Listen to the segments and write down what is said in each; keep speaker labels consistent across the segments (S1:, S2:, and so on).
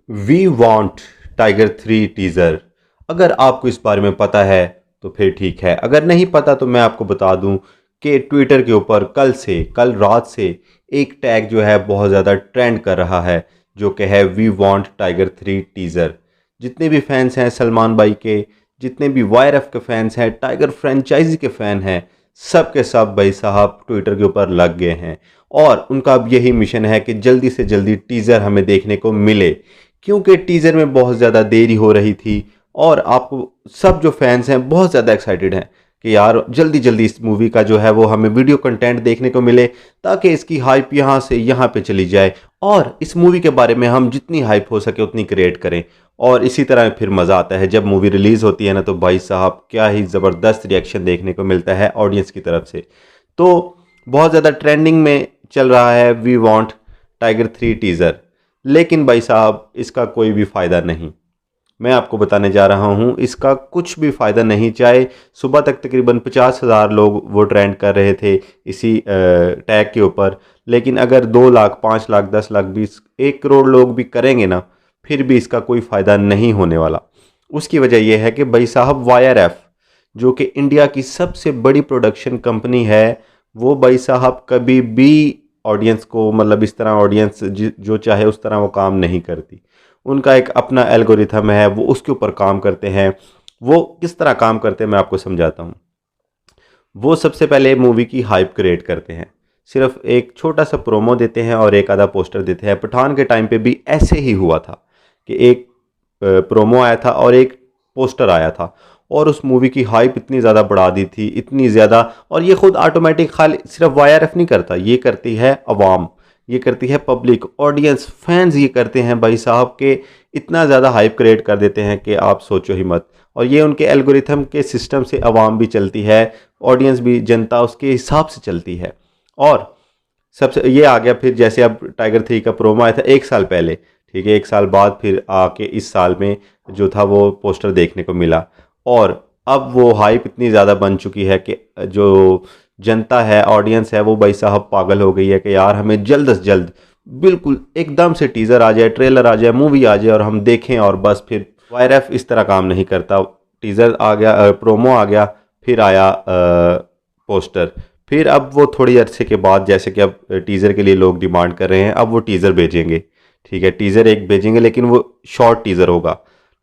S1: We want tiger 3 teaser. अगर आपको इस बारे में पता है तो फिर ठीक है, अगर नहीं पता तो मैं आपको बता दूं कि ट्विटर के ऊपर कल रात से एक टैग जो है बहुत ज़्यादा ट्रेंड कर रहा है, जो कि है वी वॉन्ट टाइगर 3 टीज़र। जितने भी फैंस हैं सलमान भाई के, जितने भी वायरएफ के फैंस हैं, टाइगर फ्रेंचाइजी के फ़ैन हैं, सब के सब भाई साहब ट्विटर के ऊपर लग गए हैं और उनका अब यही मिशन है कि जल्दी से जल्दी टीज़र हमें देखने को मिले, क्योंकि टीज़र में बहुत ज़्यादा देरी हो रही थी और आपको सब जो फैंस हैं बहुत ज़्यादा एक्साइटेड हैं कि यार जल्दी जल्दी इस मूवी का जो है वो हमें वीडियो कंटेंट देखने को मिले, ताकि इसकी हाइप यहाँ से यहाँ पे चली जाए और इस मूवी के बारे में हम जितनी हाइप हो सके उतनी क्रिएट करें। और इसी तरह फिर मज़ा आता है जब मूवी रिलीज़ होती है ना, तो भाई साहब क्या ही ज़बरदस्त रिएक्शन देखने को मिलता है ऑडियंस की तरफ से। तो बहुत ज़्यादा ट्रेंडिंग में चल रहा है वी वांट टाइगर 3 टीज़र, लेकिन भाई साहब इसका कोई भी फ़ायदा नहीं। मैं आपको बताने जा रहा हूँ इसका कुछ भी फ़ायदा नहीं। चाहे सुबह तक तकरीबन 50,000 लोग वो ट्रेंड कर रहे थे इसी टैग के ऊपर, लेकिन अगर 2 लाख 5 लाख 10 लाख 20 1 करोड़ लोग भी करेंगे ना, फिर भी इसका कोई फ़ायदा नहीं होने वाला। उसकी वजह यह है कि भाई साहब वाईआरएफ, जो कि इंडिया की सबसे बड़ी प्रोडक्शन कंपनी है, वो भाई साहब कभी भी ऑडियंस को मतलब इस तरह ऑडियंस जो चाहे उस तरह वो काम नहीं करती। उनका एक अपना एल्गोरिथम है, वो उसके ऊपर काम करते हैं। वो किस तरह काम करते हैं मैं आपको समझाता हूँ। वो सबसे पहले मूवी की हाइप क्रिएट करते हैं, सिर्फ एक छोटा सा प्रोमो देते हैं और एक आधा पोस्टर देते हैं। पठान के टाइम पे भी ऐसे ही हुआ था कि एक प्रोमो आया था और एक पोस्टर आया था और उस मूवी की हाइप इतनी ज़्यादा बढ़ा दी थी, इतनी ज़्यादा। और ये खुद ऑटोमेटिक खाली सिर्फ वाईआरएफ नहीं करता, ये करती है अवाम, ये करती है पब्लिक, ऑडियंस, फैंस ये करते हैं भाई साहब के इतना ज़्यादा हाइप क्रिएट कर देते हैं कि आप सोचो ही मत। और ये उनके एल्गोरिथम के सिस्टम से अवाम भी चलती है, ऑडियंस भी, जनता उसके हिसाब से चलती है। और सबसे ये आ गया फिर जैसे अब टाइगर 3 का प्रोमो आया था 1 साल पहले, ठीक है, 1 साल बाद फिर आके इस साल में जो था वो पोस्टर देखने को मिला और अब वो हाइप इतनी ज़्यादा बन चुकी है कि जो जनता है, ऑडियंस है, वो भाई साहब पागल हो गई है कि यार हमें जल्द से जल्द बिल्कुल एकदम से टीज़र आ जाए, ट्रेलर आ जाए, मूवी आ जाए और हम देखें। और बस फिर वाईआरएफ इस तरह काम नहीं करता। टीज़र आ गया, प्रोमो आ गया, फिर आया पोस्टर, फिर अब वो थोड़ी अरसे के बाद जैसे कि अब टीज़र के लिए लोग डिमांड कर रहे हैं, अब वो टीज़र भेजेंगे, ठीक है, टीज़र एक भेजेंगे लेकिन वो शॉर्ट टीज़र होगा,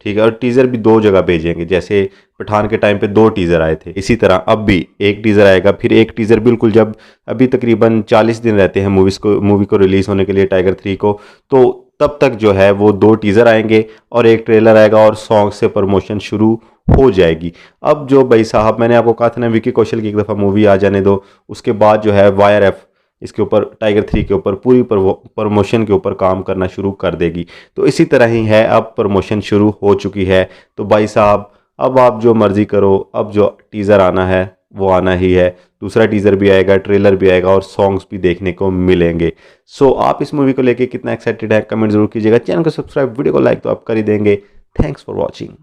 S1: ठीक है। और टीज़र भी 2 जगह भेजेंगे, जैसे पठान के टाइम पे 2 टीज़र आए थे, इसी तरह अब भी एक टीज़र आएगा, फिर एक टीज़र बिल्कुल जब अभी तकरीबन 40 दिन रहते हैं मूवी को रिलीज़ होने के लिए टाइगर 3 को, तो तब तक जो है वो 2 टीज़र आएंगे और एक ट्रेलर आएगा और सॉन्ग से प्रमोशन शुरू हो जाएगी। अब जो भाई साहब मैंने आपको कहा था ना, विकी कौशल की एक दफ़ा मूवी आ जाने दो, उसके बाद जो है वाईआरएफ इसके ऊपर टाइगर 3 के ऊपर पूरी प्रमोशन के ऊपर काम करना शुरू कर देगी। तो इसी तरह ही है, अब प्रमोशन शुरू हो चुकी है। तो भाई साहब अब आप जो मर्ज़ी करो, अब जो टीज़र आना है वो आना ही है, दूसरा टीज़र भी आएगा, ट्रेलर भी आएगा और सॉन्ग्स भी देखने को मिलेंगे। सो आप इस मूवी को लेके कितना एक्साइटेड है कमेंट ज़रूर कीजिएगा। चैनल को सब्सक्राइब, वीडियो को लाइक तो आप कर ही देंगे। Thanks for watching.